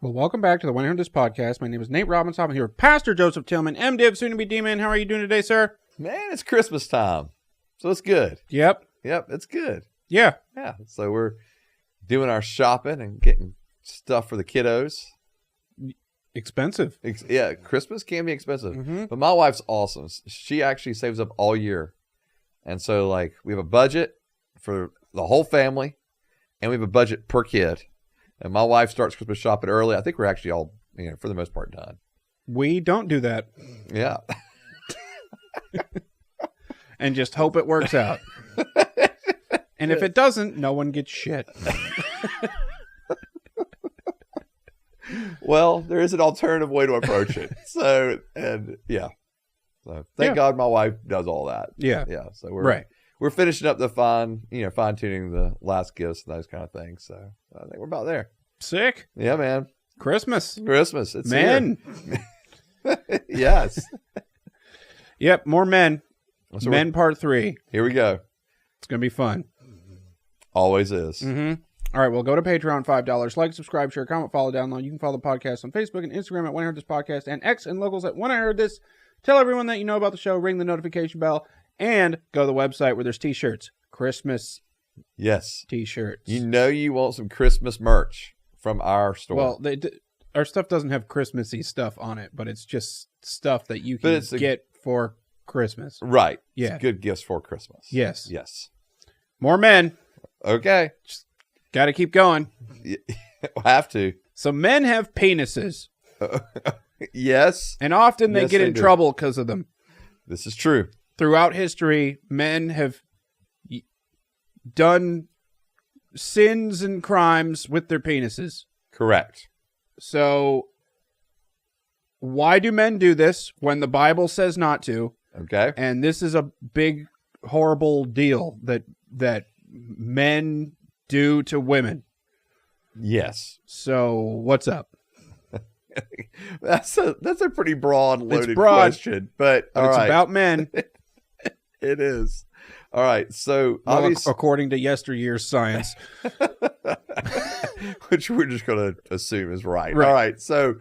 Well, welcome back to the When I Heard This podcast. My name is Nate Robinson. I'm here with Pastor Joseph Tillman, MDiv, soon to be D-Man. How are you doing today, sir? Man, it's Christmas time, so it's good. Yep, it's good. Yeah. So we're doing our shopping and getting stuff for the kiddos. Expensive. Christmas can be expensive, but my wife's awesome. She actually saves up all year, and so like we have a budget for the whole family, and we have a budget per kid. And my wife starts Christmas shopping early. I think we're actually all, for the most part, done. We don't do that. Yeah. And just hope it works out. And if it doesn't, no one gets shit. Well, there is an alternative way to approach it. So thank God my wife does all that. Yeah. So we're finishing up the fine tuning the last gifts and those kind of things. So I think we're about there. Sick. Yeah, man. Christmas. It's men. Here. Yes. Yep. More men. So men part 3. Here we go. It's going to be fun. Always is. All right, well, go to Patreon, $5. Like, subscribe, share, comment, follow, download. You can follow the podcast on Facebook and Instagram at When I Heard This Podcast, and X and locals at When I Heard This. Tell everyone that you know about the show, ring the notification bell, and go to the website where there's t-shirts. Christmas t-shirts. You want some Christmas merch from our store. Well, our stuff doesn't have Christmassy stuff on it, but it's just stuff that you can get for Christmas. Right. Yeah. It's good gifts for Christmas. Yes. More men. Okay. Just got to keep going. We'll have to. So men have penises. Yes. And often they get in trouble because of them. This is true. Throughout history, men have done sins and crimes with their penises. Correct. So why do men do this when the Bible says not to? Okay. And this is a big, horrible deal that men do to women. Yes. So what's up? That's a pretty broad, loaded question, but it's about men. It is. All right. So according to yesteryear's science, which we're just going to assume is right. All right. So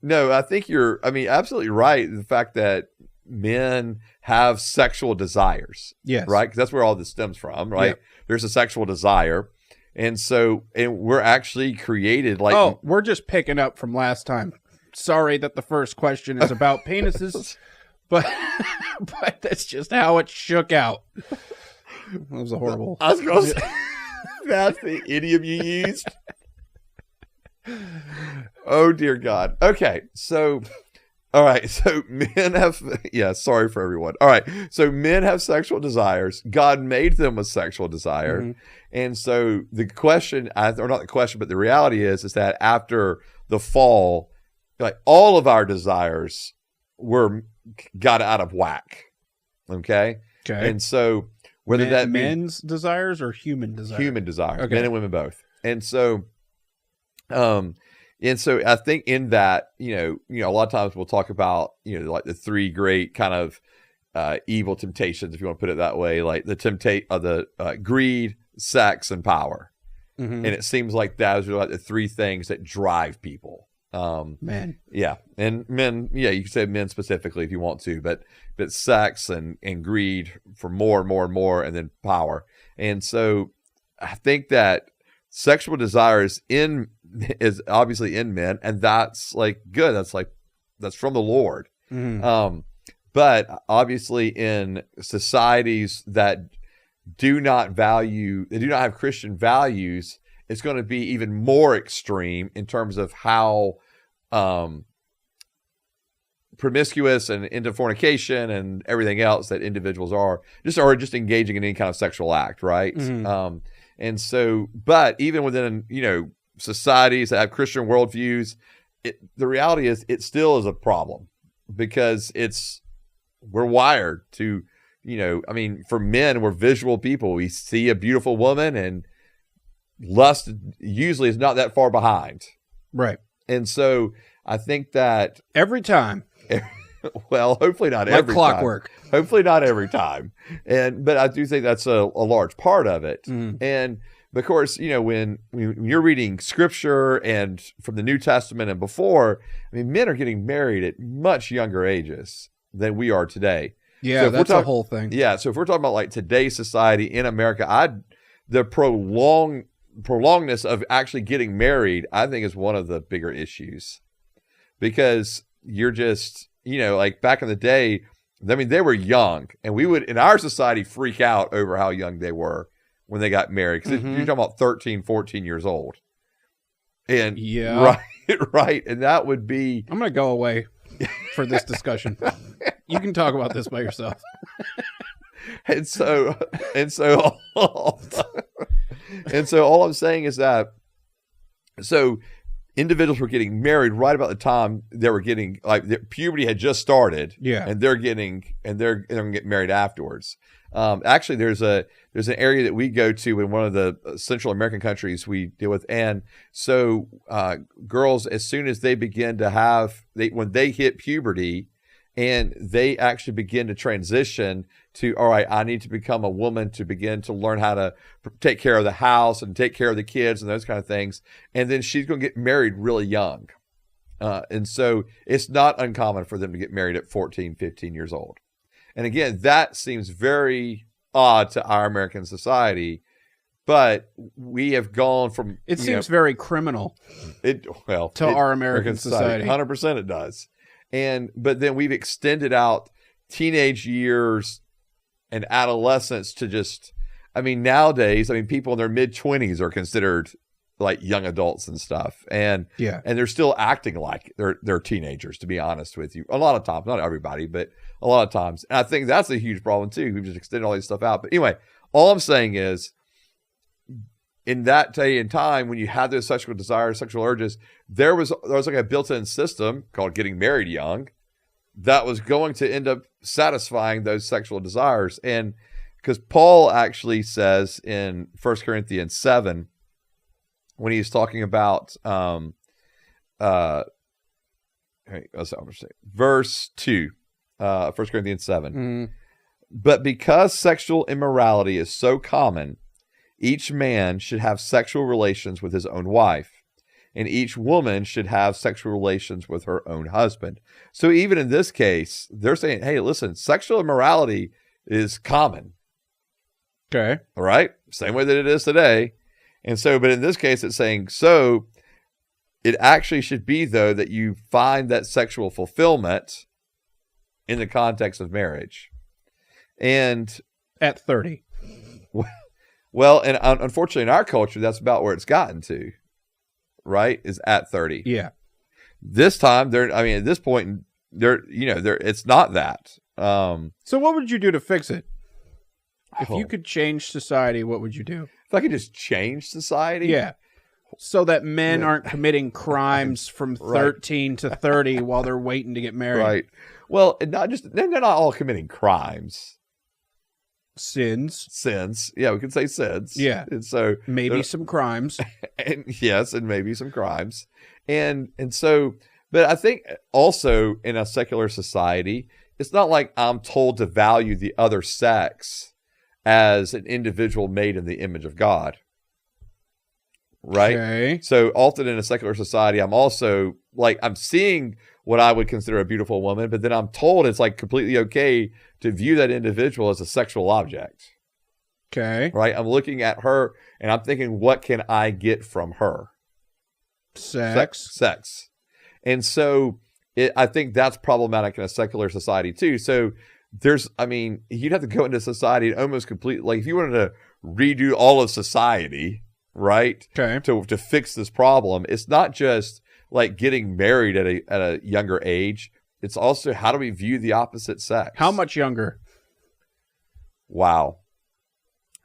no, I think you're absolutely right. The fact that men have sexual desires. Yes. Right. Because that's where all this stems from. Right. Yep. There's a sexual desire. And we're actually created like... Oh, we're just picking up from last time. Sorry that the first question is about penises, but that's just how it shook out. That was a horrible... I was going to say, that's the idiom you used. Oh, dear God. Okay, so... All right, so men have... Yeah, sorry for everyone. All right, so men have sexual desires. God made them with sexual desire. Mm-hmm. And so the question, or not the question, but the reality is that after the fall, like all of our desires got out of whack. Okay? And so whether that means... Men's desires or human desires? Human desires. Okay. Men and women both. And so... And so I think in that, a lot of times we'll talk about, like the 3 great kind of evil temptations, if you want to put it that way, like the greed, sex, and power. Mm-hmm. And it seems like those are like the 3 things that drive people. Men. Yeah. And men, you can say men specifically if you want to, but sex and greed for more and more and more, and then power. And so I think that sexual desire is obviously in men, and that's like good. That's from the Lord. Mm-hmm. But obviously in societies that do not have Christian values, it's going to be even more extreme in terms of how promiscuous and into fornication and everything else that individuals are just engaging in any kind of sexual act, right? Mm-hmm. And so, but even within, societies that have Christian worldviews, the reality is it still is a problem because we're wired to, for men, we're visual people. We see a beautiful woman and lust usually is not that far behind. Right. And so I think that every time, well, hopefully not every clockwork. time. Hopefully not every time. But I do think that's a large part of it. Mm. But of course, when you're reading scripture and from the New Testament and before, I mean, men are getting married at much younger ages than we are today. Yeah, so that's the whole thing. Yeah, so if we're talking about like today's society in America, the prolongedness of actually getting married, I think, is one of the bigger issues, because you're just, like back in the day, I mean, they were young, and we would in our society freak out over how young they were when they got married, because you're talking about 13, 14 years old. And yeah, right. And that would be, I'm going to go away for this discussion. You can talk about this by yourself. and so all I'm saying is that, so individuals were getting married right about the time they were getting, like, puberty had just started. Yeah. And they're going to get married afterwards. Actually, there's an area that we go to in one of the Central American countries we deal with. And so girls, as soon as they begin to when they hit puberty and they actually begin to transition to, all right, I need to become a woman to begin to learn how to take care of the house and take care of the kids and those kind of things. And then she's going to get married really young. And so it's not uncommon for them to get married at 14, 15 years old. And again, that seems very odd to our American society, but we have gone from... It seems very criminal to our American society. 100% it does. But then we've extended out teenage years and adolescence to just... I mean, nowadays, people in their mid-20s are considered like young adults and stuff. And they're still acting like they're teenagers, to be honest with you. A lot of times, not everybody, but a lot of times. And I think that's a huge problem too. We've just extended all this stuff out. But anyway, all I'm saying is, in that day and time, when you had those sexual desires, sexual urges, there was like a built-in system called getting married young that was going to end up satisfying those sexual desires. And because Paul actually says in 1 Corinthians 7, when he's talking about verse 2, 1 Corinthians 7. But because sexual immorality is so common, each man should have sexual relations with his own wife, and each woman should have sexual relations with her own husband. So even in this case, they're saying, hey, listen, sexual immorality is common. Okay. All right? Same way that it is today. And so, but in this case, it's saying, so it actually should be, though, that you find that sexual fulfillment in the context of marriage. And at 30. Well, and unfortunately in our culture, that's about where it's gotten to, right? Is at 30. Yeah. This time, at this point, it's not that. So what would you do to fix it? If you could change society, what would you do? If I could just change society? Yeah. So that men aren't committing crimes from 13 to 30 while they're waiting to get married. Right. Well, they're not all committing crimes. Sins. Yeah, we could say sins. Yeah. And so maybe some crimes. And maybe some crimes. And so, but I think also in a secular society, it's not like I'm told to value the other sex as an individual made in the image of God. Right? Okay. So often in a secular society, I'm also like, I'm seeing what I would consider a beautiful woman, but then I'm told it's like completely okay to view that individual as a sexual object. Okay. Right? I'm looking at her and I'm thinking, what can I get from her? Sex. And so I think that's problematic in a secular society too. So you'd have to go into society and almost completely, like if you wanted to redo all of society, right? Okay. To fix this problem, it's not just like getting married at a younger age. It's also, how do we view the opposite sex? How much younger? Wow.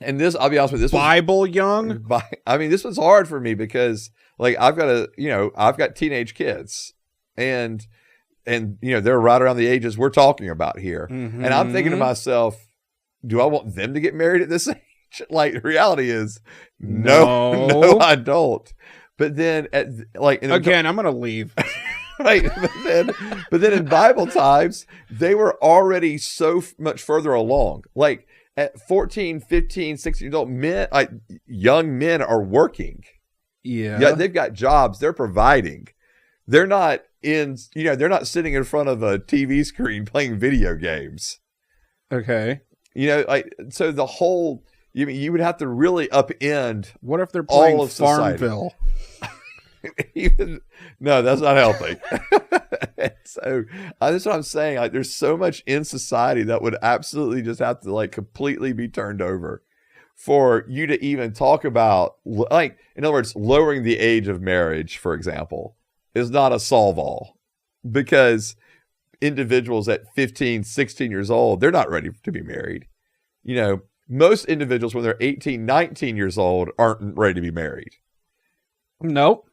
And this, I'll be honest with you, young? This was hard for me because like I've got teenage kids and they're right around the ages we're talking about here. Mm-hmm. And I'm thinking to myself, do I want them to get married at this age? Like the reality is no, I don't. But then I'm going to leave. Right. But then in Bible times, they were already so much further along. Like at 14, 15, 16 years old, men, like young men are working. Yeah, they've got jobs. They're providing. They're not they're not sitting in front of a TV screen playing video games. Okay. So the whole, you would have to really upend. What if they're playing all of Farmville? No, that's not healthy. So that's what I'm saying. Like, there's so much in society that would absolutely just have to like completely be turned over for you to even talk about, like, in other words, lowering the age of marriage, for example, is not a solve-all, because individuals at 15, 16 years old, they're not ready to be married. Most individuals when they're 18, 19 years old aren't ready to be married. Nope.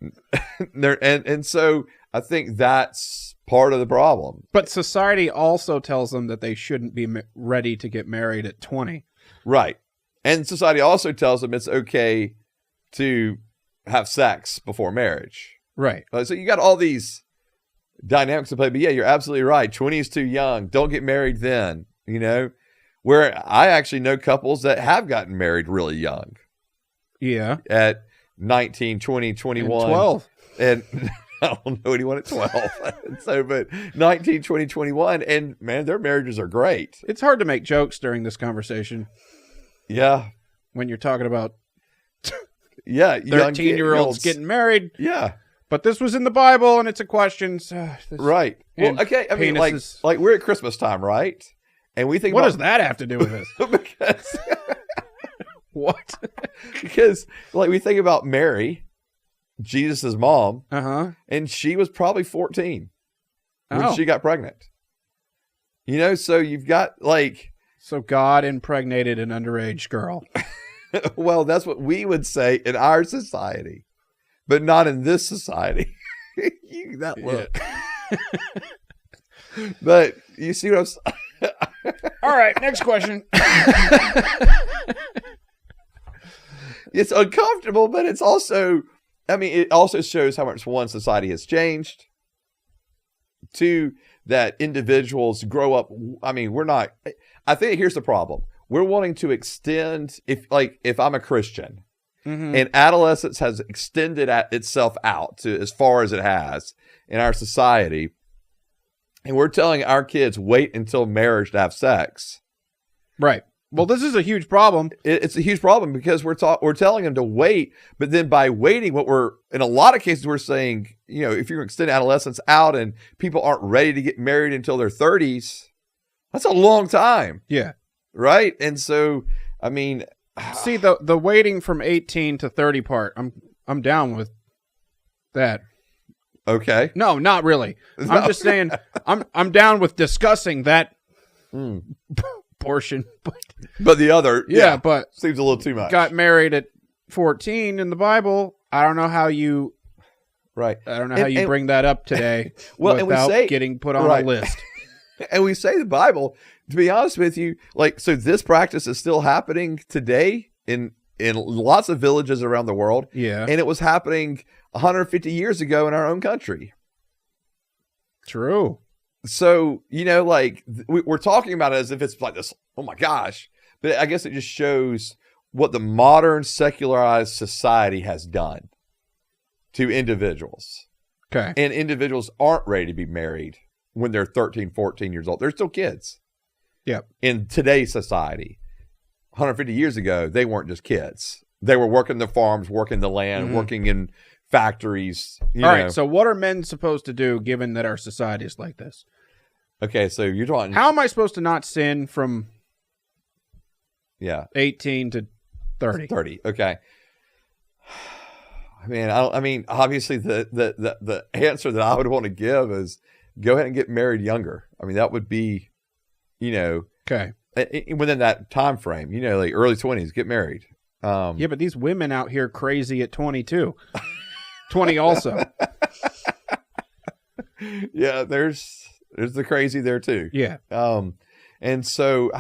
and so I think that's part of the problem. But society also tells them that they shouldn't be ready to get married at 20. Right. And society also tells them it's okay to have sex before marriage. Right. So you got all these dynamics to play. But yeah, you're absolutely right. 20 is too young. Don't get married then, where I actually know couples that have gotten married really young. Yeah. At 19, 20, 21. And 12. And I don't know anyone at 12. But 19, 20, 21. And man, their marriages are great. It's hard to make jokes during this conversation. Yeah. When you're talking about 13-year-olds getting married. Yeah. But this was in the Bible, and it's a question. Right. Well, okay. I mean, like we're at Christmas time, right? And we think, what does that have to do with this? Because what? Because like we think about Mary, Jesus' mom, and she was probably 14 when she got pregnant. So you've got so God impregnated an underage girl. Well, that's what we would say in our society, but not in this society. That look. Yeah. But you see what I'm saying? All right, next question. It's uncomfortable, but it's also, it also shows how much, one, society has changed. Two, that individuals grow up. I think here's the problem. We're wanting to extend, if I'm a Christian, and adolescence has extended itself out to as far as it has in our society, and we're telling our kids, wait until marriage to have sex. Right. Well, this is a huge problem. It's a huge problem because we're telling them to wait, but then by waiting, in a lot of cases, we're saying, if you're extending adolescence out and people aren't ready to get married until their 30s, that's a long time. Yeah. Right. And so, see, the waiting from 18 to 30 part, I'm down with that. Okay. No, not really. I'm just saying I'm down with discussing that portion. But the other, but seems a little too much. Got married at 14 in the Bible. I don't know how you bring that up today without getting put on a list. And we say the Bible, to be honest with you, so this practice is still happening today in lots of villages around the world. Yeah. And it was happening 150 years ago in our own country. True. So, we're talking about it as if it's like this, oh my gosh. But I guess it just shows what the modern secularized society has done to individuals. Okay. And individuals aren't ready to be married when they're 13, 14 years old. They're still kids. Yep. In today's society. 150 years ago, they weren't just kids. They were working the farms, working the land, working in factories. All right, so what are men supposed to do given that our society is like this? Okay, so you're talking... How am I supposed to not sin from 18 to 30? 30, okay. Obviously the answer that I would want to give is go ahead and get married younger. That would be, okay, within that time frame, early 20s, get married. Yeah, but these women out here crazy at 22. 20 also. Yeah, there's the crazy there too. Yeah. And so,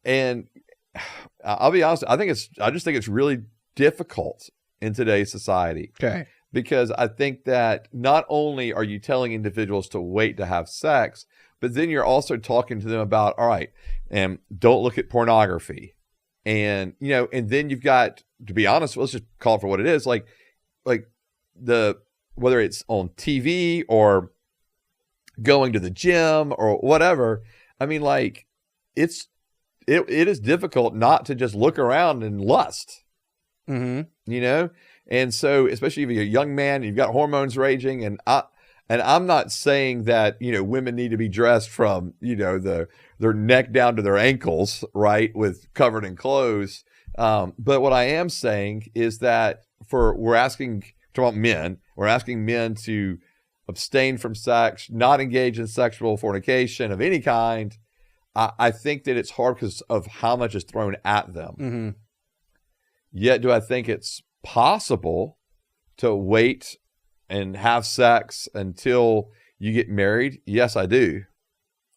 and I'll be honest, I just think it's really difficult in today's society. Okay. Because I think that not only are you telling individuals to wait to have sex, But then you're also talking to them about, all right, and don't look at pornography. And, and then you've got, to be honest, let's just call it for what it is. Like whether it's on TV or going to the gym or whatever. I mean, like it is difficult not to just look around and lust, And so, especially if you're a young man, and you've got hormones raging, and I'm not saying that, women need to be dressed from, their neck down to their ankles, right, with covered in clothes. But what I am saying is that we're asking men to abstain from sex, not engage in sexual fornication of any kind. I think that it's hard because of how much is thrown at them. Yet, do I think it's possible to wait and have sex until you get married? Yes, I do.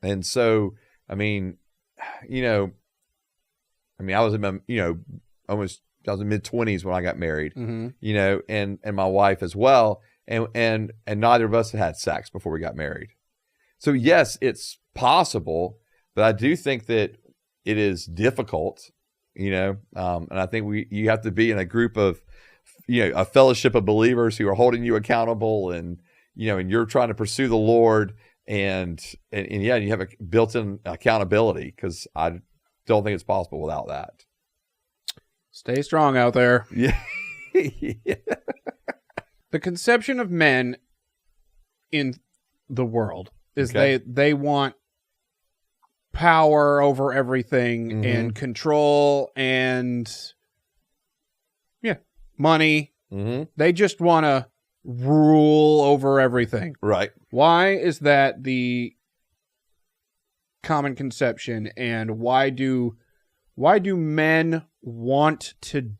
And so, I was in my, I was in mid-20s when I got married, and my wife as well. And neither of us had sex before we got married. So yes, it's possible, but I do think that it is difficult, and I think you have to be in a group of, a fellowship of believers who are holding you accountable, and, and you're trying to pursue the Lord, and yeah, you have a built-in accountability, because I don't think it's possible without that. Stay strong out there. Yeah. Yeah. The conception of men in the world is Okay. they want power over everything and control and money. They just want to rule over everything. Right. Why is that the common conception, and why do men want to?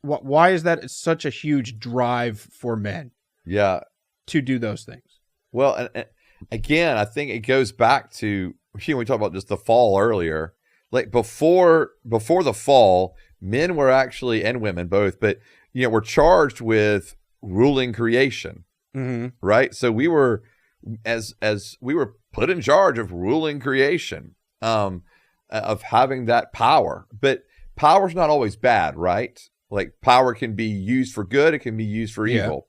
Why is that such a huge drive for men? Yeah. To do those things. Well, and again, I think it goes back to, we talked about just the fall earlier. Like before the fall, men were actually, and women both, but were charged with ruling creation, right? So we were, as we were put in charge of ruling creation, of having that power. But power's not always bad, right? Like power can be used for good, it can be used for evil.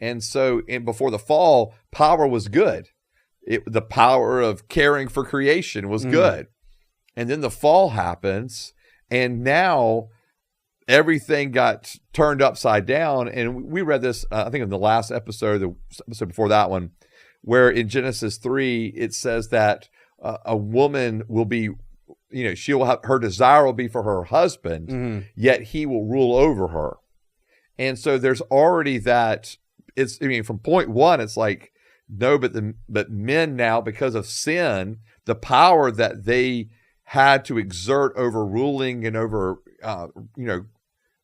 And so, before the fall, power was good. The power of caring for creation was good. And then the fall happens, and now everything got turned upside down. And we read this, I think in the last episode, the episode before that one, where in Genesis 3, it says that a woman will be, she will have, her desire will be for her husband, yet he will rule over her. And so there's already that. From point one, it's like, no, but men now, because of sin, the power that they had to exert over ruling and over,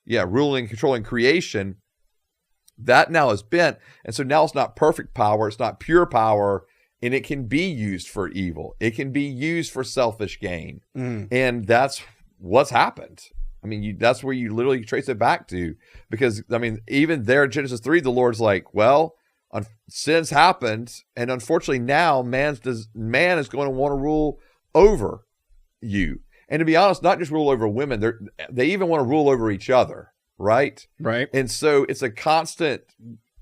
ruling, controlling creation, that now is bent. And so now it's not perfect power. It's not pure power. And it can be used for evil. It can be used for selfish gain. And that's what's happened. That's where you literally trace it back to. Because, even there in Genesis 3, the Lord's like, well, sin's happened. And unfortunately now man is going to want to rule over you. And to be honest, not just rule over women, they even want to rule over each other, right? Right. And so it's a constant,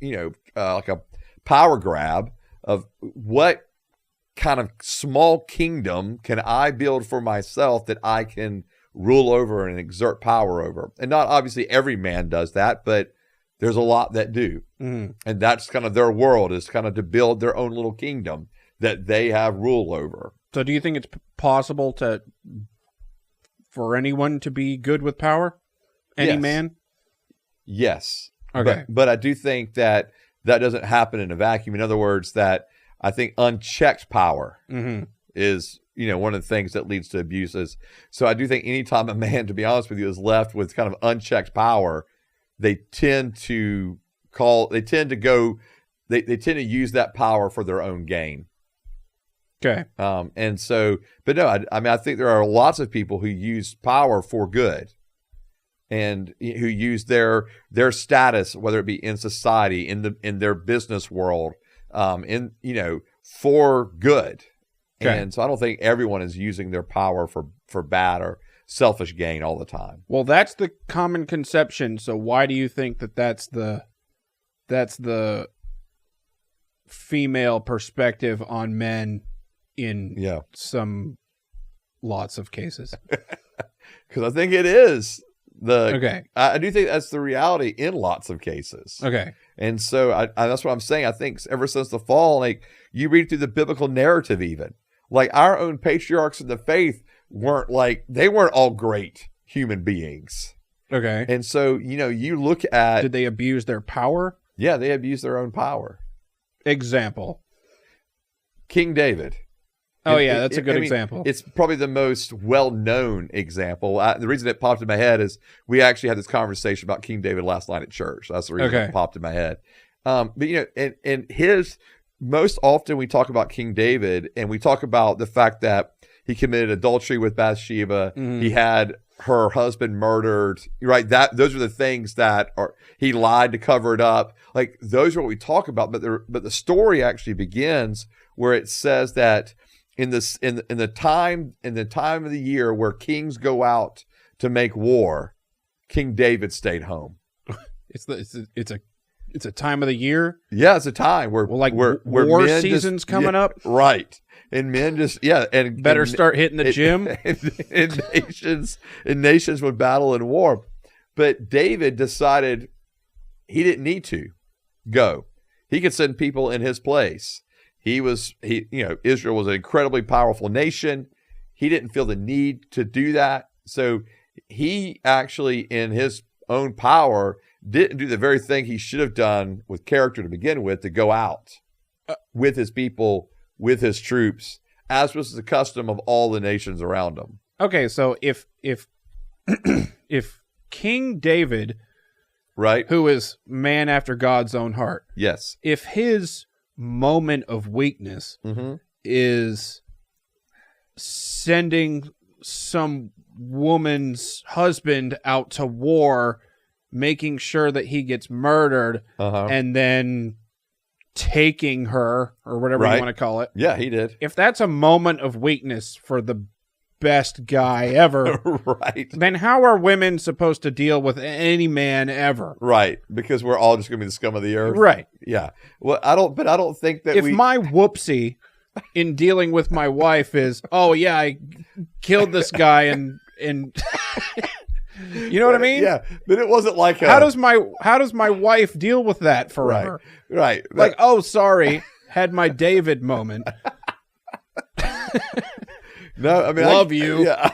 like a power grab of what kind of small kingdom can I build for myself that I can rule over and exert power over. And not obviously every man does that, but there's a lot that do. And that's kind of their world, is kind of to build their own little kingdom that they have rule over. So do you think it's possible for anyone to be good with power? Any man? Yes. Okay. But I do think that doesn't happen in a vacuum. In other words, that I think unchecked power is, one of the things that leads to abuses. So I do think anytime a man, to be honest with you, is left with kind of unchecked power, they tend to use that power for their own gain. Okay. And so, but no, I think there are lots of people who use power for good, and who use their status, whether it be in society, in their business world, for good. Okay. And so I don't think everyone is using their power for bad or selfish gain all the time. Well, that's the common conception. So why do you think that that's the female perspective on men in some lots of cases? Because I think it is. Okay. I do think that's the reality in lots of cases. Okay. And so I that's what I'm saying. I think ever since the fall, like you read through the biblical narrative, even like our own patriarchs in the faith they weren't all great human beings. Okay. And so, you look at, did they abuse their power? Yeah, they abused their own power. Example. King David. Oh, yeah, that's a good example. It's probably the most well-known example. The reason it popped in my head is we actually had this conversation about King David last night at church. That's the reason it popped in my head. But, and most often we talk about King David, and we talk about the fact that he committed adultery with Bathsheba. Mm-hmm. He had her husband murdered, right? Those are the things he lied to cover it up. Like those are what we talk about. But the story actually begins where it says that in the time of the year where kings go out to make war, King David stayed home. It's a time of the year. Yeah, it's a time where war season's coming up, right? And men just and start hitting the gym. And nations would battle in war, but David decided he didn't need to go. He could send people in his place. Israel was an incredibly powerful nation. He didn't feel the need to do that, so he actually, in his own power, didn't do the very thing he should have done with character to begin with, to go out with his people, with his troops, as was the custom of all the nations around him. Okay, so if if King David, right, who is man after God's own heart, yes, if his moment of weakness is sending some woman's husband out to war, making sure that he gets murdered, and then taking her, or whatever you want to call it. Yeah, he did. If that's a moment of weakness for the best guy ever, right, then how are women supposed to deal with any man ever? Right, because we're all just going to be the scum of the earth. Right. Yeah. Well, I don't think that if my whoopsie in dealing with my wife is, oh yeah, I killed this guy and you know what I mean? Yeah, but it wasn't like how does my wife deal with that forever? Right. Like, oh, sorry, had my David moment. No, I mean, love you. Yeah.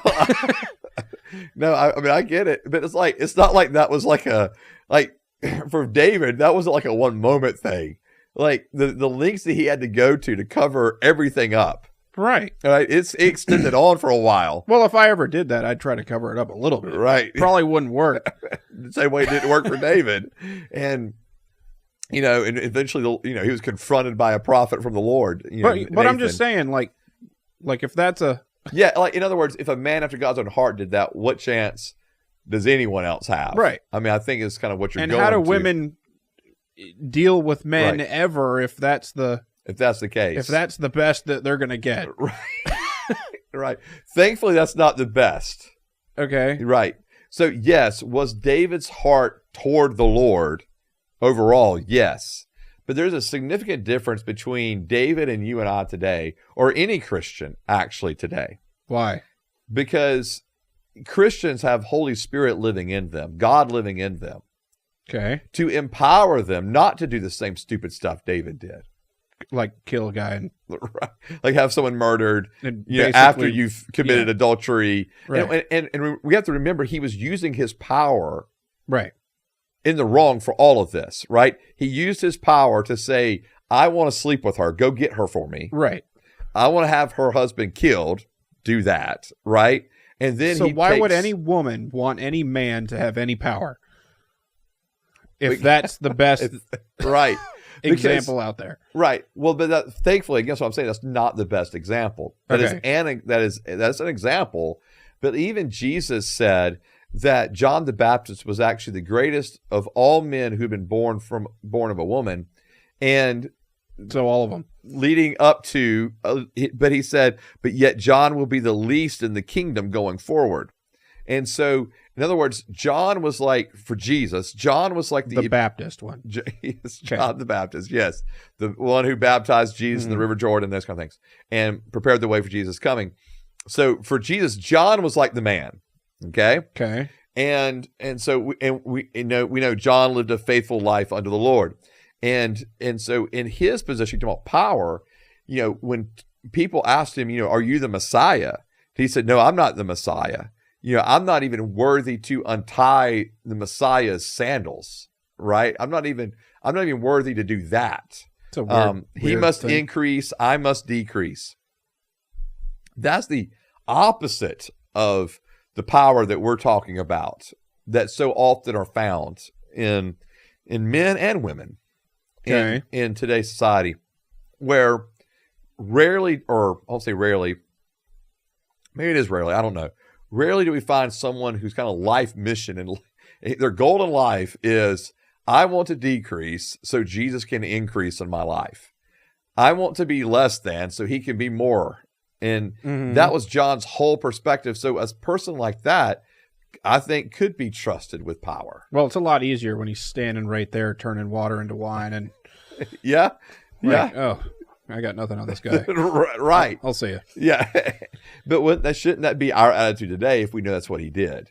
No, I mean, I get it, but it's not like that was for David, that wasn't like a one moment thing. Like the lengths that he had to go to cover everything up. Right. It extended on for a while. Well, if I ever did that, I'd try to cover it up a little bit. Right. Probably wouldn't work. The same way it didn't work for David. And, and eventually, he was confronted by a prophet from the Lord. But I'm just saying, like if that's a... Yeah, like, in other words, if a man after God's own heart did that, what chance does anyone else have? Right. I mean, I think it's kind of what you're going to. And how do women deal with men ever if that's the case? If that's the best that they're going to get. Right. Right. Thankfully, that's not the best. Okay. Right. So, yes, was David's heart toward the Lord overall? Yes. But there's a significant difference between David and you and I today, or any Christian actually today. Why? Because Christians have Holy Spirit living in them, God living in them. Okay. To empower them not to do the same stupid stuff David did. Like kill a guy and like have someone murdered after you've committed adultery. Right. And we have to remember he was using his power in the wrong for all of this, right? He used his power to say, I want to sleep with her. Go get her for me. Right. I want to have her husband killed. Do that. Right. And then why would any woman want any man to have any power? If that's the best right. example out there. Right. Well, but thankfully, I guess what I'm saying, that's not the best example. That's an example. But even Jesus said that John the Baptist was actually the greatest of all men who've been born of a woman. And So all of them. Leading up to, but he said, but yet John will be the least in the kingdom going forward. And so, in other words, John was like, for Jesus, John was like the Baptist one. Yes, John the Baptist, yes. The one who baptized Jesus in the River Jordan, those kind of things, and prepared the way for Jesus coming. So for Jesus, John was like the man. Okay. Okay. And so we know John lived a faithful life unto the Lord. And so in his position, talking about power, when people asked him, are you the Messiah? He said, no, I'm not the Messiah. I'm not even worthy to untie the Messiah's sandals, right? I'm not even worthy to do that. It's a weird, he must increase, I must decrease. That's the opposite of the power that we're talking about, that so often are found in men and women in today's society, where rarely, or I'll say rarely, maybe it is rarely, I don't know. Rarely do we find someone whose kind of life mission and their goal in life is, I want to decrease so Jesus can increase in my life. I want to be less than so he can be more. And that was John's whole perspective. So a person like that, I think, could be trusted with power. Well, it's a lot easier when he's standing right there turning water into wine. And yeah. Oh, I got nothing on this guy. Right. I'll see you. Yeah. But shouldn't that be our attitude today if we know that's what he did?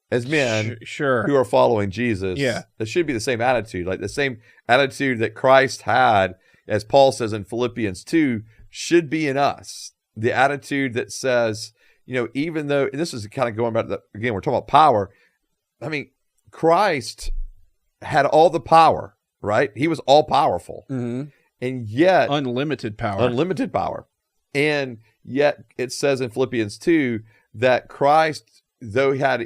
As men sure. who are following Jesus, that should be the same attitude. Like the same attitude that Christ had, as Paul says in Philippians 2, should be in us. The attitude that says, even though, and this is kind of going back to again, we're talking about power. I mean, Christ had all the power, right? He was all powerful. And yet unlimited power. And yet it says in Philippians 2 that Christ, though he had,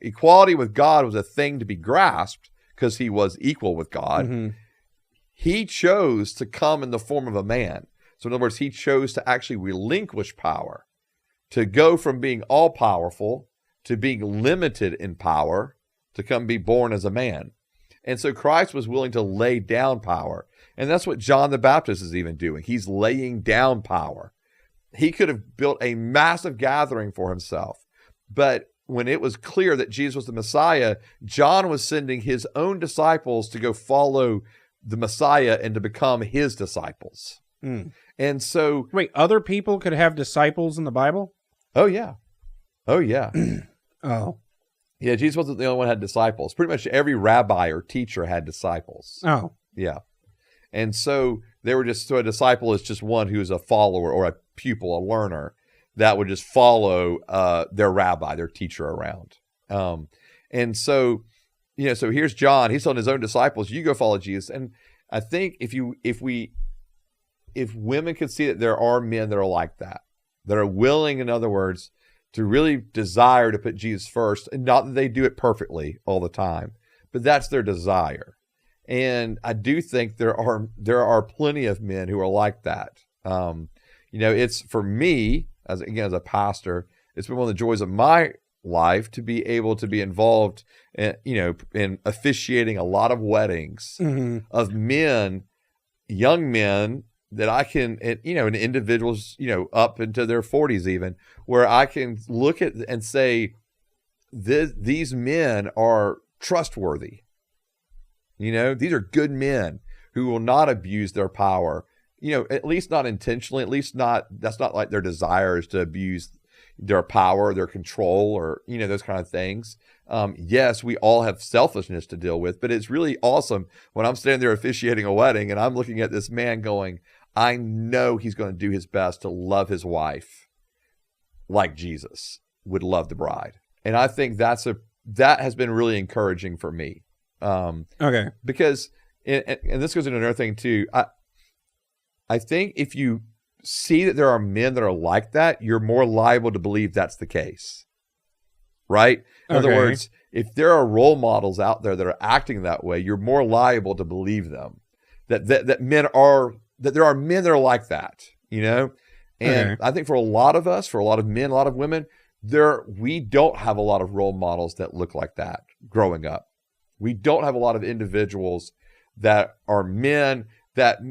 equality with God was a thing to be grasped because he was equal with God. He chose to come in the form of a man. So in other words, he chose to actually relinquish power, to go from being all powerful to being limited in power, to come be born as a man. And so Christ was willing to lay down power. And that's what John the Baptist is even doing. He's laying down power. He could have built a massive gathering for himself. But when it was clear that Jesus was the Messiah, John was sending his own disciples to go follow the Messiah and to become his disciples. And so... Wait, other people could have disciples in the Bible? Oh, yeah. Oh, yeah. Oh. Yeah, Jesus wasn't the only one who had disciples. Pretty much every rabbi or teacher had disciples. Oh. Yeah. And so they were so a disciple is just one who is a follower or a pupil, a learner that would just follow their rabbi, their teacher around. And so, so here's John. He's telling his own disciples, you go follow Jesus. And I think if women could see that there are men that are like that are willing, in other words, to really desire to put Jesus first, and not that they do it perfectly all the time, but that's their desire. And I do think there are plenty of men who are like that. It's for me, as a pastor, it's been one of the joys of my life to be able to be involved in officiating a lot of weddings of men, young men, that I can, and individuals, up into their 40s even, where I can look at and say, these men are trustworthy. These are good men who will not abuse their power, at least not intentionally, at least that's not like their desire is to abuse their power, their control, or, those kind of things. Yes, we all have selfishness to deal with, but it's really awesome when I'm standing there officiating a wedding and I'm looking at this man going, I know he's going to do his best to love his wife like Jesus would love the bride. And I think that has been really encouraging for me. Okay. Because, and this goes into another thing too, I think if you see that there are men that are like that, you're more liable to believe that's the case. Right? In other words, if there are role models out there that are acting that way, you're more liable to believe them. That there are men that are like that, And I think for a lot of us, for a lot of men, a lot of women, we don't have a lot of role models that look like that growing up. We don't have a lot of individuals that are men that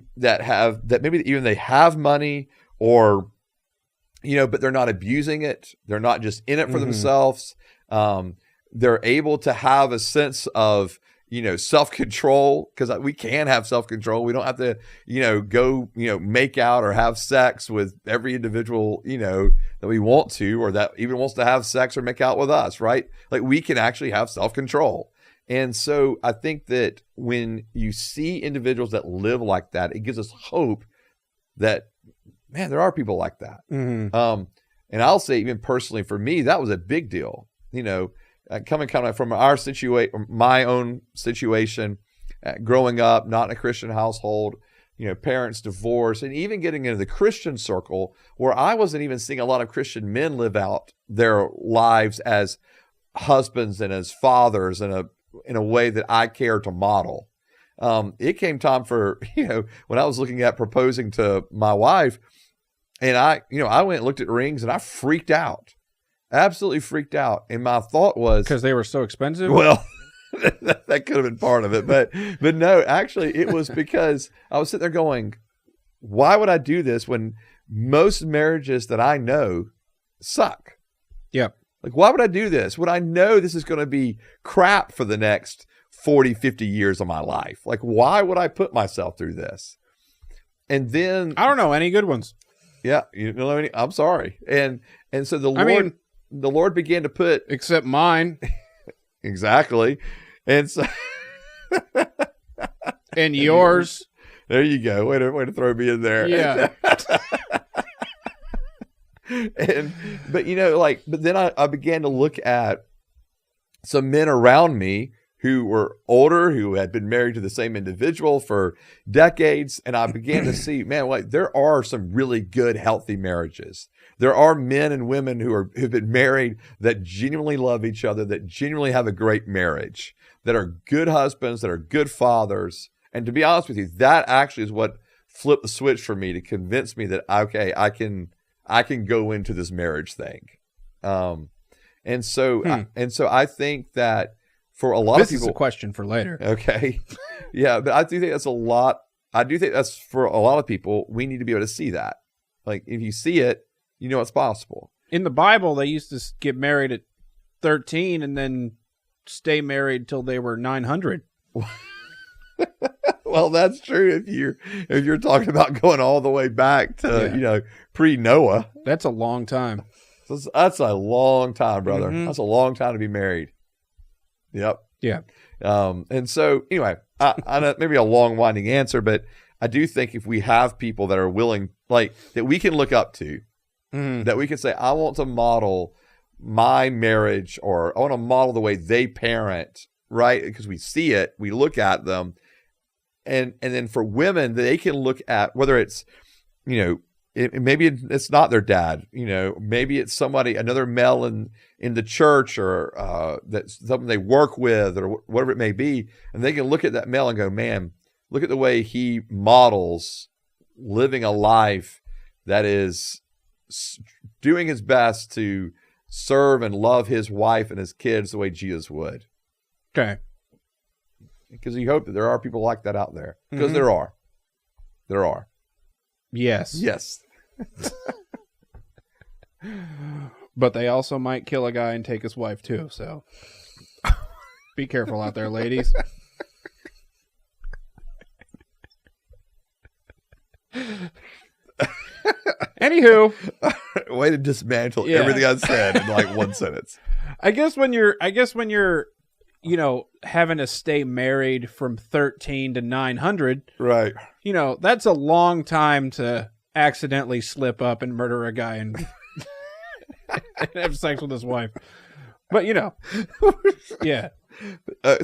maybe even they have money, or but they're not abusing it. They're not just in it for themselves. They're able to have a sense of self-control, because we can have self-control. We don't have to go make out or have sex with every individual that we want to, or that even wants to have sex or make out with us, right? Like, we can actually have self-control. And so I think that when you see individuals that live like that, it gives us hope that, man, there are people like that. And I'll say, even personally for me, that was a big deal. Coming kind of from my own situation, growing up, not in a Christian household, parents divorced, and even getting into the Christian circle where I wasn't even seeing a lot of Christian men live out their lives as husbands and as fathers in a way that I care to model. It came time for, when I was looking at proposing to my wife, and I went and looked at rings, and I freaked out. Absolutely freaked out. And my thought was, because they were so expensive? Well, that could have been part of it. But no, actually, it was because I was sitting there going, why would I do this when most marriages that I know suck? Yep. Like, why would I do this when I know this is going to be crap for the next 40, 50 years of my life? Like, why would I put myself through this? And then I don't know any good ones. Yeah, I'm sorry. And so the Lord began to put, except mine. Exactly. And so and yours. There you go. Way to throw me in there. Yeah. But then I began to look at some men around me who were older, who had been married to the same individual for decades. And I began to see, man, there are some really good, healthy marriages. There are men and women who've been married that genuinely love each other, that genuinely have a great marriage, that are good husbands, that are good fathers. And to be honest with you, that actually is what flipped the switch for me to convince me that, okay, I can go into this marriage thing. And so I think that for a lot of people, this is a question for later. Okay. Yeah. But I do think that's a lot. I do think that's for a lot of people. We need to be able to see that. Like, if you see it, it's possible. In the Bible, they used to get married at 13 and then stay married till they were 900. Well, that's true if you're talking about going all the way back to pre-Noah. That's a long time. That's a long time, brother. Mm-hmm. That's a long time to be married. Yep. Yeah. And so anyway, I know maybe a long winding answer, but I do think if we have people that are willing, like, that we can look up to, that we can say, I want to model my marriage, or I want to model the way they parent, right? Because we see it, we look at them. And then for women, they can look at whether it's, maybe it's not their dad, maybe it's another male in the church, or that's something they work with, or whatever it may be. And they can look at that male and go, man, look at the way he models living a life that is doing his best to serve and love his wife and his kids the way Jesus would. Okay. Because you hope that there are people like that out there. Because there are. There are. Yes. Yes. But they also might kill a guy and take his wife too, so be careful out there, ladies. Anywho, way to dismantle everything I said in like one sentence. I guess when you're having to stay married from 13 to 900, right? That's a long time to accidentally slip up and murder a guy and have sex with his wife. But yeah.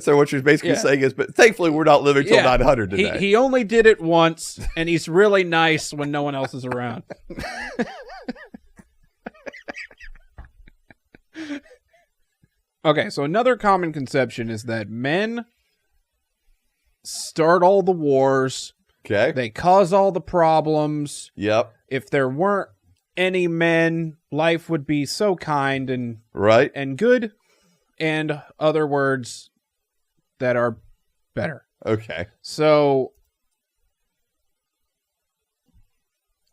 So what you're basically saying is, but thankfully we're not living till 900 today. He only did it once, and he's really nice when no one else is around. Okay, so another common conception is that men start all the wars. Okay. They cause all the problems. Yep. If there weren't any men, life would be so kind and right and good, and other words that are better. Okay. So,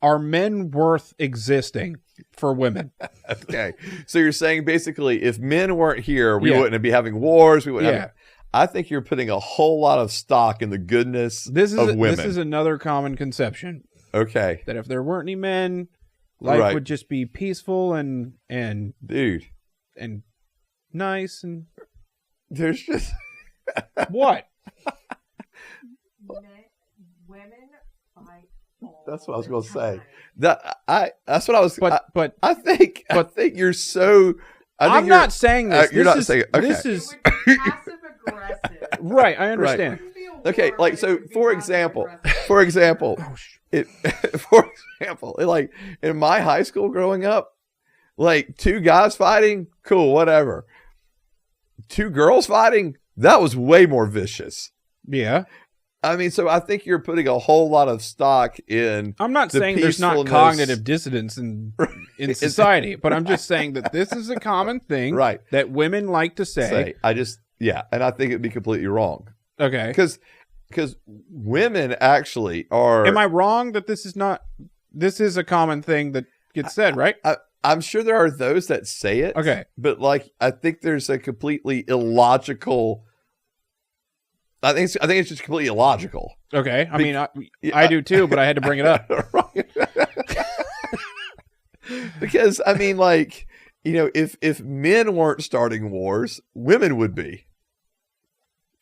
are men worth existing for women? Okay. So you're saying basically if men weren't here, we wouldn't be having wars. We wouldn't have. I think you're putting a whole lot of stock in the goodness of women. This is another common conception. Okay. That if there weren't any men, life would just be peaceful and dude and nice and there's just what? Women fight. That's what I was going to say. That's what I was. But I think you're so. I'm not saying this. You're not saying. Okay. This is passive aggressive. right. I understand. Right. Okay, like so. For example, like in my high school growing up, like 2 guys fighting, cool, whatever. 2 girls fighting, that was way more vicious. Yeah. I mean, so I think you're putting a whole lot of stock in. I'm not saying there's not cognitive dissonance in society, but I'm just saying that this is a common thing that women like to say. And I think it'd be completely wrong. Okay. Because women actually are. Am I wrong that this is a common thing that gets said, right? I'm sure there are those that say it. Okay. But like, I think there's a completely illogical. I think it's just completely illogical. Okay. I mean, I do too, but I had to bring it up. Right. Because, I mean, like, you know, if men weren't starting wars, women would be.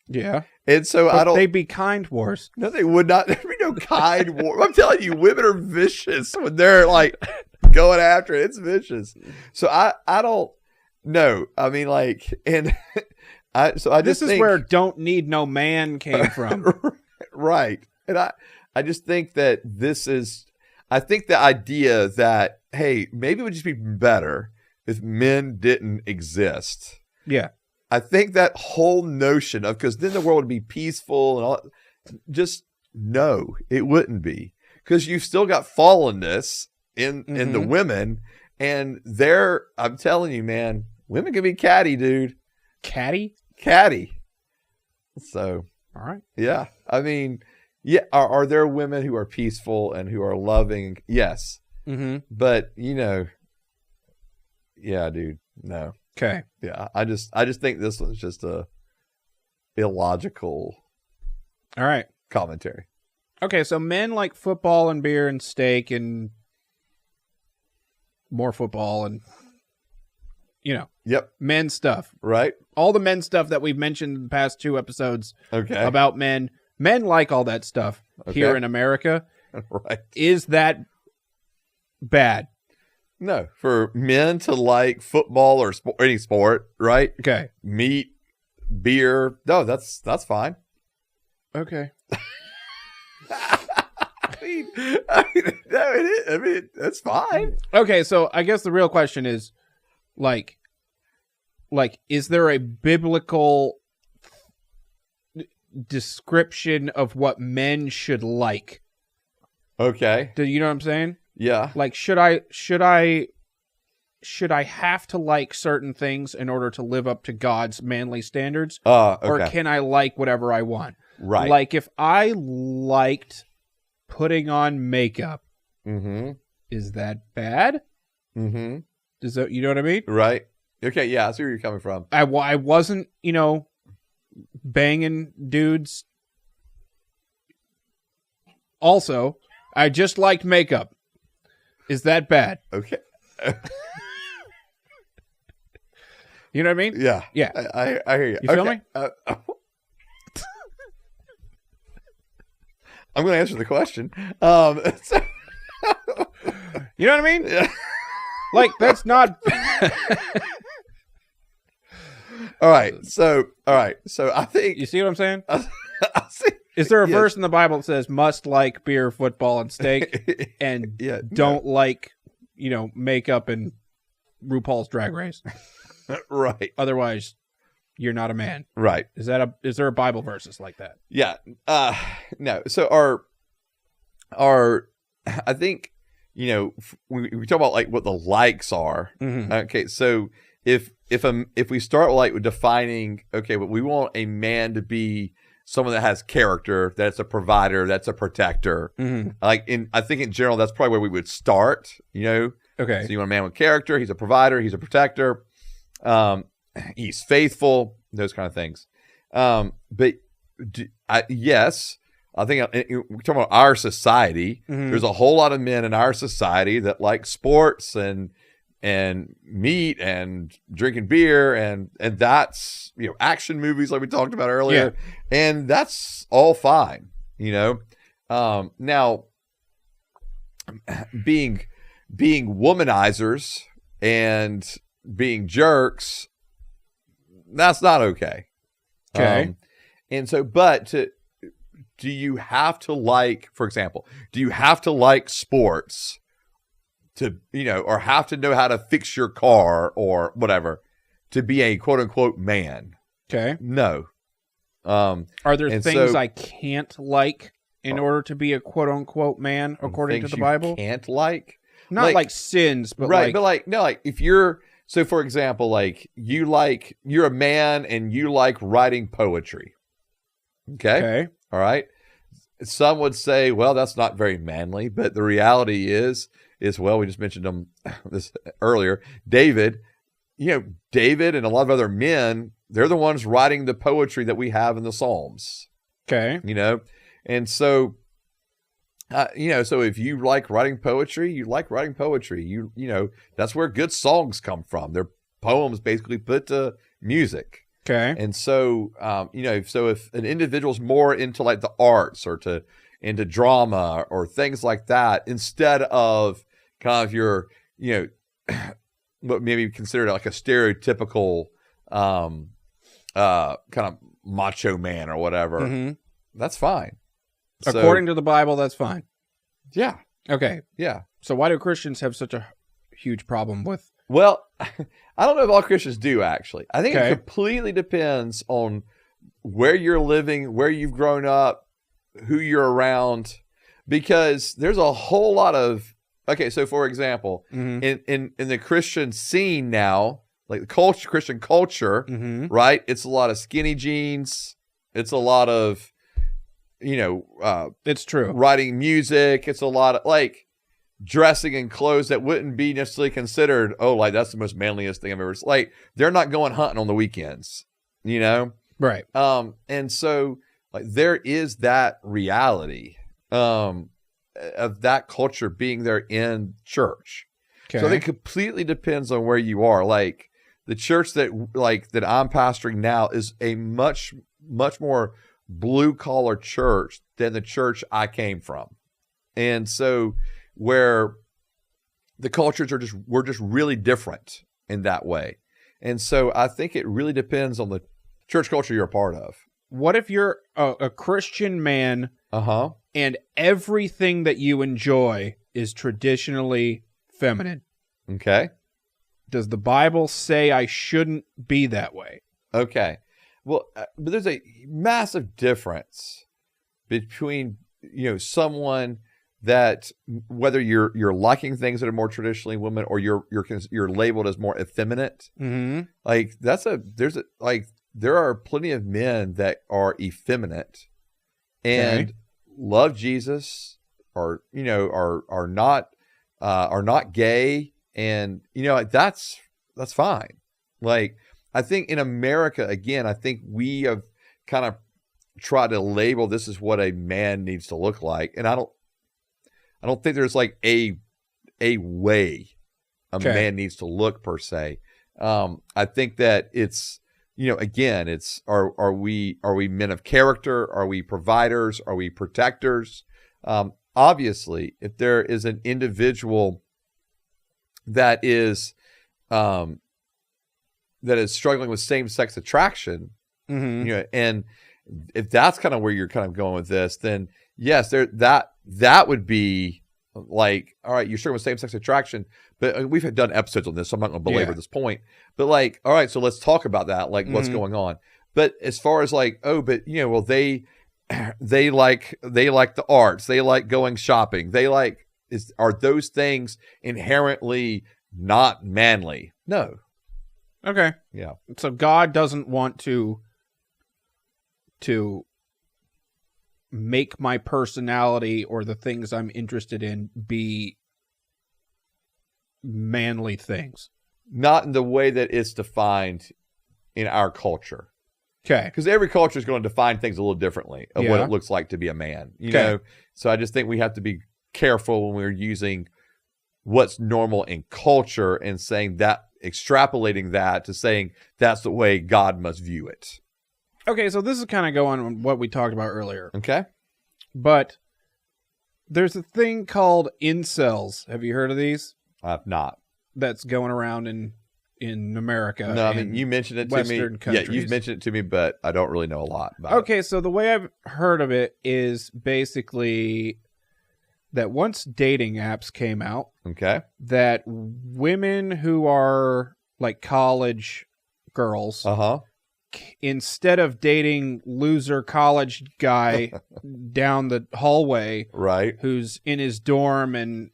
Yeah. And so they'd be kind wars. No, they would not. There'd be no kind war. I'm telling you, women are vicious when they're like going after it. It's vicious. So I don't know. I mean, like, and this is where "don't need no man" came from. Right. And I just think that I think the idea that, hey, maybe it would just be better if men didn't exist. Yeah. I think that whole notion of, because then the world would be peaceful and all, just no, it wouldn't be, because you've still got fallenness in the women, and I'm telling you, man, women can be catty, dude. Catty. So, all right. Yeah. I mean, yeah. Are there women who are peaceful and who are loving? Yes. Mm-hmm. But, you know, yeah, dude, no. Okay. Yeah. I just think this was just a illogical. All right. Commentary. Okay. So men like football and beer and steak and more football and, you know. Yep. Men stuff. Right. All the men stuff that we've mentioned in the past 2 episodes about men. Men like all that stuff here in America. Right. Is that bad? No. For men to like football or any sport, right? Okay. Meat, beer. No, that's fine. Okay. I mean, that's fine. Okay, so I guess the real question is, like, is there a biblical description of what men should like? Okay. Do you know what I'm saying? Yeah. Like, should I have to like certain things in order to live up to God's manly standards? Okay. Or can I like whatever I want? Right. Like, if I liked putting on makeup, is that bad? Mm-hmm. Does that, you know what I mean? Right. Okay, yeah, I see where you're coming from. I wasn't, banging dudes. Also, I just liked makeup. Is that bad? Okay. You know what I mean? Yeah. Yeah. I hear you. You feel me? I'm going to answer the question. You know what I mean? Yeah. Like, that's not... All right. So I think... You see what I'm saying? I see. Is there a verse in the Bible that says, must like beer, football, and steak, and don't like, makeup and RuPaul's Drag Race? Right. Otherwise, you're not a man. Right. Is there a Bible verses like that? Yeah. No. So our I think, we talk about like what the likes are. Mm-hmm. Okay. So if we start like with defining, okay, but we want a man to be someone that has character, that's a provider, that's a protector. Mm-hmm. I think in general, that's probably where we would start, Okay. So you want a man with character, he's a provider, he's a protector, he's faithful, those kind of things. But yes, I think we're talking about our society. Mm-hmm. There's a whole lot of men in our society that like sports and meat and drinking beer and that's action movies like we talked about earlier, and that's all fine. Now being womanizers and being jerks, that's not okay. Okay. And so, do you have to like, for example, do you have to like sports to, or have to know how to fix your car or whatever to be a quote unquote man? Okay. No. Are there and things so- I can't like in order to be a quote unquote man, according to things the you Bible? can't like? Not like sins, but right. like, But like, no, like if you're, so for example, like you're a man and you like writing poetry. okay. All right. Some would say, well, that's not very manly, but the reality is, well, we just mentioned him this earlier. David and a lot of other men, they're the ones writing the poetry that we have in the Psalms, Okay. and so, so if you like writing poetry, you like writing poetry. That's where good songs come from. They're poems basically put to music. Okay. And so, so if an individual's more into like the arts or into drama or things like that, instead of kind of your, what maybe considered like a stereotypical, kind of macho man or whatever, Mhm. that's fine. According to the Bible, that's fine. Yeah. Okay. Yeah. So why do Christians have such a huge problem with? Well, I don't know if all Christians do, actually. I think Okay. it completely depends on where you're living, where you've grown up, who you're around, because there's a whole lot of, okay, so for example, Mhm. in the Christian scene now, like the Christian culture, Mhm. right? It's a lot of skinny jeans. It's a lot of, It's true. writing music. It's a lot of like dressing in clothes that wouldn't be necessarily considered, oh, like that's the most manliest thing I've ever seen. Like they're not going hunting on the weekends, Right. And so like there is that reality of that culture being there in church. Okay. So I think it completely depends on where you are. Like the church that I'm pastoring now is a much more blue collar church than the church I came from. And so where the cultures we're just really different in that way. And so I think it really depends on the church culture you're a part of. What if you're a Christian man Uh-huh. and everything that you enjoy is traditionally feminine? Okay. Does the Bible say I shouldn't be that way? Okay. Well, but there's a massive difference between, someone that whether you're liking things that are more traditionally women or you're labeled as more effeminate. Mm-hmm. Like there are plenty of men that are effeminate and love Jesus or are not gay, and that's fine. Like I think in America, again, I think we have kind of tried to label this as what a man needs to look like, and I don't think there's like a way a man needs to look per se. I think that it's, again, it's are we men of character? Are we providers? Are we protectors? Obviously, if there is an individual that is struggling with same-sex attraction, Mm-hmm. and if that's kind of where you're kind of going with this, then yes, that would be like, all right, you're struggling with same-sex attraction, but we've done episodes on this, so I'm not going to belabor this point. But like, all right, so let's talk about that, like what's going on. But as far as like, oh, but well, they like the arts, they like going shopping, are those things inherently not manly? No. Okay. Yeah. So God doesn't want to make my personality or the things I'm interested in be manly things. Not in the way that it's defined in our culture. Okay. Because every culture is going to define things a little differently of what Yeah. it looks like to be a man. You Okay. know? So I just think we have to be careful when we're using what's normal in culture and saying that, extrapolating that to saying that's the way God must view it. Okay, so this is kind of going on what we talked about earlier. Okay. But there's a thing called incels. Have you heard of these? I've not. That's going around in America. No, I and mean, you mentioned it to Western me. countries. Yeah, you've mentioned it to me, but I don't really know a lot about it. Okay, so the way I've heard of it is basically that once dating apps came out, Okay. that women who are like college girls, Uh-huh. instead of dating loser college guy down the hallway Right. who's in his dorm and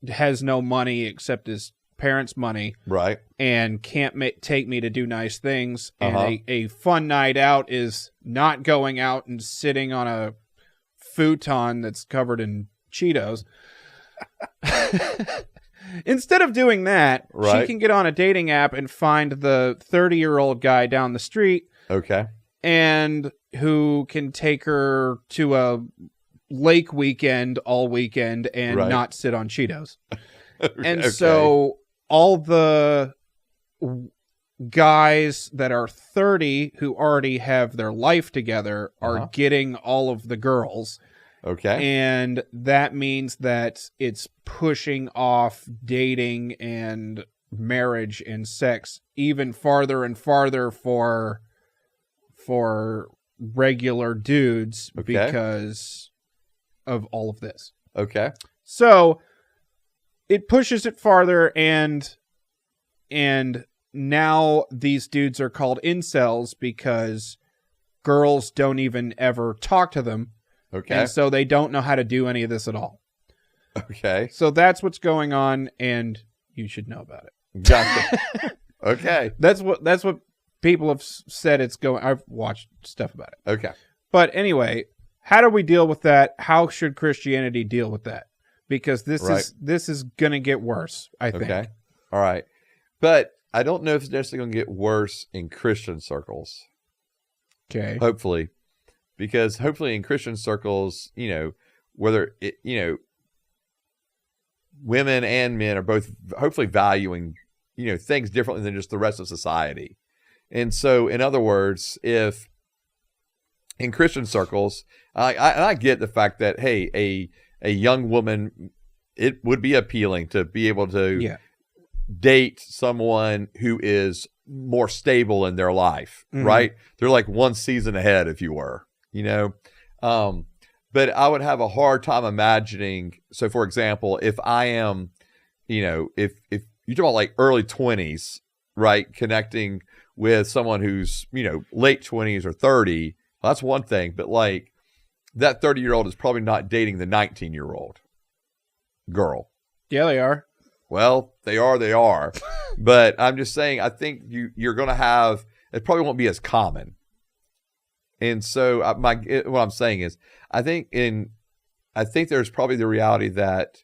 has no money except his parents' money Right. and can't take me to do nice things, and Uh-huh. a fun night out is not going out and sitting on a futon that's covered in Cheetos. Instead of doing that, she Right. can get on a dating app and find the 30-year-old guy down the street Okay. and who can take her to a lake weekend all weekend and Right. not sit on Cheetos. And Okay. so all the guys that are 30 who already have their life together are Uh-huh. getting all of the girls. Okay. And that means that it's pushing off dating and marriage and sex even farther and farther for regular dudes Okay. because of all of this. Okay. So it pushes it farther, and now these dudes are called incels because girls don't even ever talk to them. Okay. And so they don't know how to do any of this at all. Okay. So that's what's going on, and you should know about it. Gotcha. Okay. That's what people have said it's going. I've watched stuff about it. Okay. But anyway, how do we deal with that? How should Christianity deal with that? Because this Right. is going to get worse, I think. Okay. All right. But I don't know if it's necessarily going to get worse in Christian circles. Okay. Hopefully. Because hopefully in Christian circles, whether it, women and men are both hopefully valuing, things differently than just the rest of society. And so, in other words, if in Christian circles, I get the fact that, hey, a young woman, it would be appealing to be able to date someone who is more stable in their life, Mhm. right? They're like one season ahead, if you were, but I would have a hard time imagining. So, for example, if I am, if you're talking about like early 20s, right, connecting with someone who's, late 20s or 30, well, that's one thing. But like that 30-year-old is probably not dating the 19-year-old girl. Yeah, they are. Well, they are. But I'm just saying, I think you're going to have, it probably won't be as common. And so what I'm saying is, I think there's probably the reality that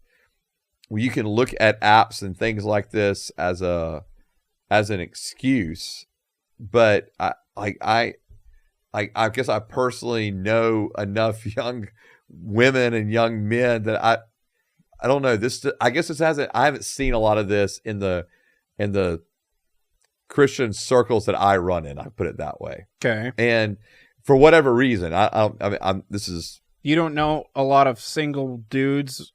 you can look at apps and things like this as an excuse, but I guess I personally know enough young women and young men that I don't know this. I guess I haven't seen a lot of this in the Christian circles that I run in. I put it that way. Okay. And for whatever reason, You don't know a lot of single dudes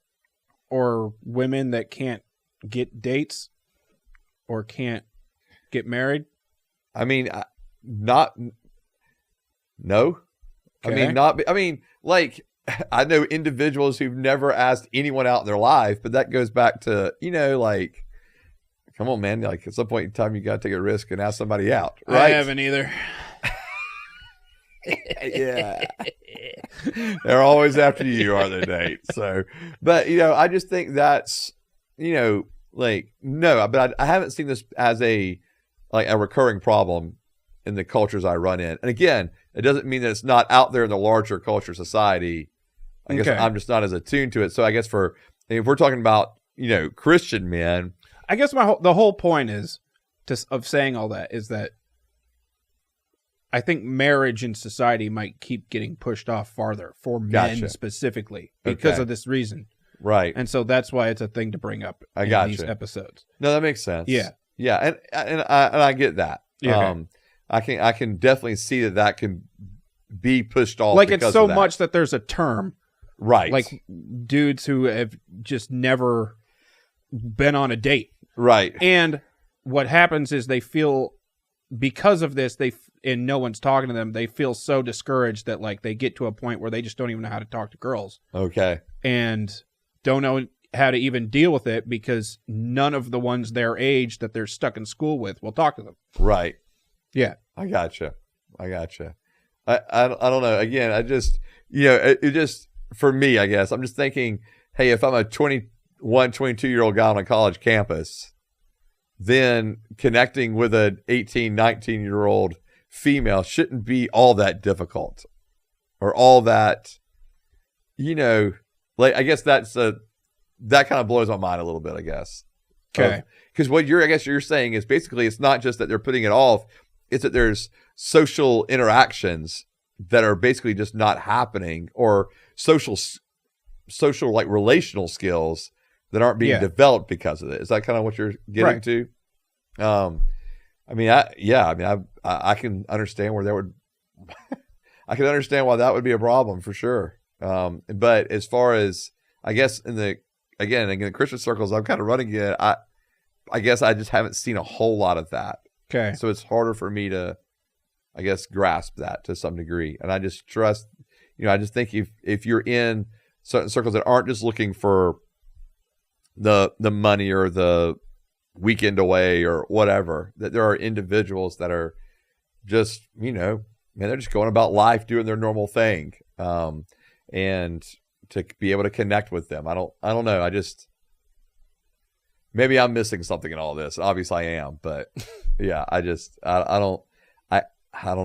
or women that can't get dates or can't get married? I mean, not. No. Okay. Like, I know individuals who've never asked anyone out in their life, but that goes back to, like, come on, man. Like, at some point in time, you got to take a risk and ask somebody out, right? I haven't either. Yeah. They're always after you, are they, Nate? So, but, I just think that's, like, no, but I haven't seen this as a recurring problem in the cultures I run in. And again, it doesn't mean that it's not out there in the larger culture society. I guess I'm just not as attuned to it. So I guess if we're talking about, Christian men, I guess the whole point is of saying all that is that I think marriage in society might keep getting pushed off farther for men specifically because of this reason. Right. And so that's why it's a thing to bring up in these episodes. No, that makes sense. Yeah. Yeah. And I get that. Yeah, okay. I can definitely see that can be pushed off. Like it's so much that there's a term. Right. Like dudes who have just never been on a date. Right. And what happens is they feel, because of this, and no one's talking to them, they feel so discouraged that like they get to a point where they just don't even know how to talk to girls. Okay. And don't know how to even deal with it because none of the ones their age that they're stuck in school with will talk to them. Right. Yeah. I gotcha. I don't know. Again, I just, it just, for me, I guess, I'm just thinking, hey, if I'm a 21, 22-year-old guy on a college campus, then connecting with an 18, 19-year-old female shouldn't be all that difficult or all that, like, I guess that kind of blows my mind a little bit, I guess. Okay. Because what you're saying is basically it's not just that they're putting it off, it's that there's social interactions that are basically just not happening, or social like relational skills that aren't being developed because of it. Is that kind of what you're getting to? I can understand where that would I can understand why that would be a problem for sure. But as far as, I guess, in the Christian circles I'm kind of running in, I guess I just haven't seen a whole lot of that. Okay. So it's harder for me to, I guess, grasp that to some degree. And I just trust, I just think if you're in certain circles that aren't just looking for the money or the weekend away or whatever, that there are individuals that are just, they're just going about life doing their normal thing. And to be able to connect with them. I don't know. Maybe I'm missing something in all this. Obviously I am, but yeah, I don't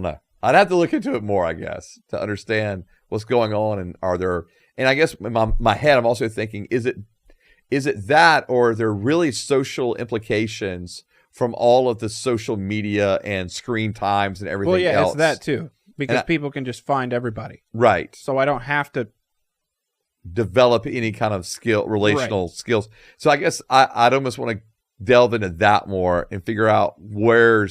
know. I'd have to look into it more, I guess, to understand what's going on. And I guess in my head, I'm also thinking, is it that, or are there really social implications from all of the social media and screen times and everything else? Well, yeah, it's that too, because people can just find everybody. Right. So I don't have to develop any kind of relational skills. So I guess I'd almost want to delve into that more and figure out what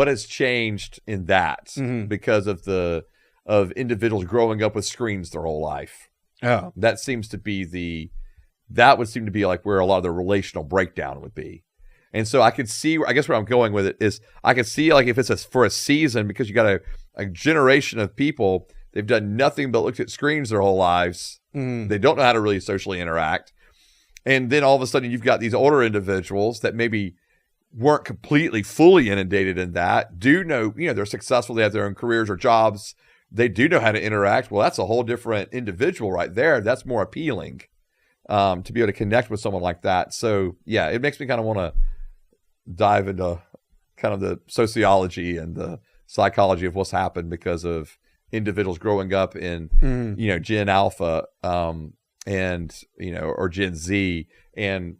has changed in that because of individuals growing up with screens their whole life. Oh, that would seem to be like where a lot of the relational breakdown would be. And so I could see, I guess where I'm going with it is I could see, like, if it's for a season, because you got a generation of people, they've done nothing but looked at screens their whole lives. They don't know how to really socially interact. And then all of a sudden you've got these older individuals that maybe weren't completely fully inundated in that, do know, they're successful, they have their own careers or jobs, they do know how to interact. Well, that's a whole different individual right there. That's more appealing to be able to connect with someone like that. So yeah, it makes me kind of want to dive into kind of the sociology and the psychology of what's happened because of individuals growing up in, Gen Alpha, and, or Gen Z, and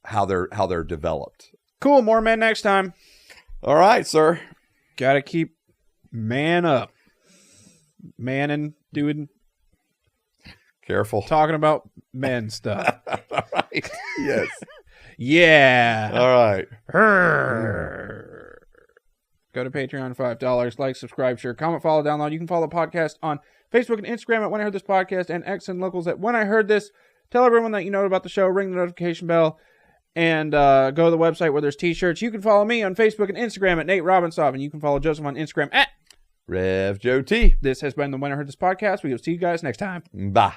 how they're developed. Cool. More men next time. All right, sir. Got to keep man up. Man and doing. Careful. Talking about men stuff. All right. Yes. Yeah. All right. Go to Patreon, $5. Like, subscribe, share, comment, follow, download. You can follow the podcast on Facebook and Instagram at When I Heard This Podcast, and X and Locals at When I Heard This. Tell everyone that you know about the show. Ring the notification bell. And go to the website where there's t-shirts. You can follow me on Facebook and Instagram at Nate Robinsov. And you can follow Joseph on Instagram at Rev Joe T. This has been the When I Heard This Podcast. We will see you guys next time. Bye.